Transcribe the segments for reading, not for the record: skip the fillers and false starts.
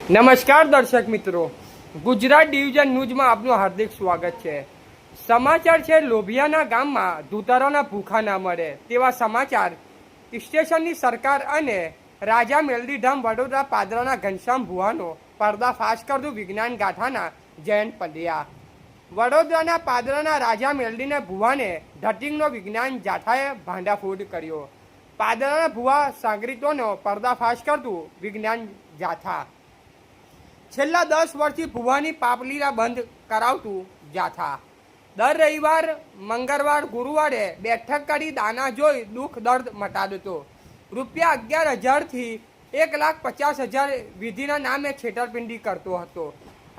નમસ્કાર દર્શક મિત્રો, ગુજરાત ડિવિઝન ન્યૂઝમાં આપનું હાર્દિક સ્વાગત છે। સમાચાર છે લોભિયાના ગામમાં ધૂતરોના ભૂખા ના મળે તેવા સમાચાર સ્ટેશનની સરકાર અને રાજા મેલડીધામ વડોદરા પાદરાના ઘનશ્યામ ભુવાનો પર્દાફાશ કરતું વિજ્ઞાન ગાથાના જયંત પંડ્યા। વડોદરાના પાદરાના રાજા મેલડીને ભુવાને ધટિંગનો વિજ્ઞાન જાથાએ ભાંડાફોડ કર્યો। પાદરાના ભુવા સાગરીતોનો પર્દાફાશ કરતું વિજ્ઞાન જાથા। છેલ્લા 10 વર્ષથી ભુવાની પાપલીલા બંધ કરાવતું જાથા। દર રવિવાર, મંગળવાર, ગુરુવારે બેઠક કરી દાના જોઈ દુઃખ દર્દ મટાડતો। રૂપિયા 11,000થી 1,50,000 વિધિના નામે છેતરપિંડી કરતો હતો।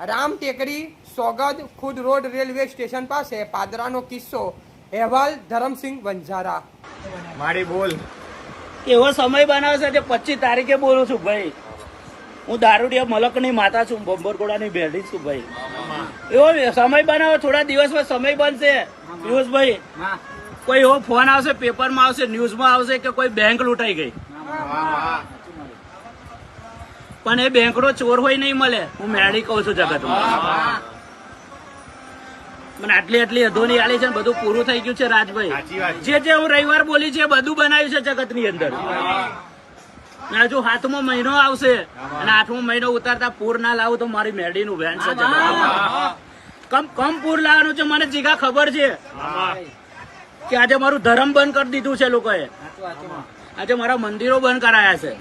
રામ ટેકરી, સોગદ, ખુદ રોડ રેલવે સ્ટેશન પાસે પાદરાનો કિસ્સો। અહેવાલ ધરમસિંહ વંજારા। મારી બોલ એવો સમય બનાવશે કે 25 તારીખે બોલું છું ભાઈ। હું દારૂડિયા મલકની માતા છું, બોમ્બરગોડાની બેડી છું ભાઈ। એવો સમય બનાવો, થોડા દિવસમાં સમય બનશે પિયુષભાઈ। કોઈ એવો ફોન આવશે, પેપરમાં આવશે, ન્યૂઝમાં આવશે કે કોઈ બેંક લૂંટાઈ ગઈ, પણ એ બેંકનો ચોર હોય નહીં મળે। હું મેળી કહું છું જગતમાં, મને આટલી અધોની આલી છે, બધું પૂરું થઈ ગયું છે રાજભાઈ। જે હું રવિવાર બોલી છે બધું બનાવ્યું છે જગતની અંદર। હજુ 7મો મહિનો આવશે અને 8મો મહિનો ઉતારતા પૂર ના લાવું તો મારી મેડીનું વેન છે। કમ પૂર લાવવાનું છે મને જીગા ખબર છે કે આજે મારું ધર્મ બંધ કરી દીધું છે લોકોએ। આજે મારા મંદિરો બંધ કરાયા છે,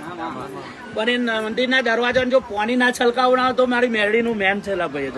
પણ એ મંદિરના દરવાજા જો પાણી ના છલકાવના તો મારી મેરડીનું મેન છે ભાઈ।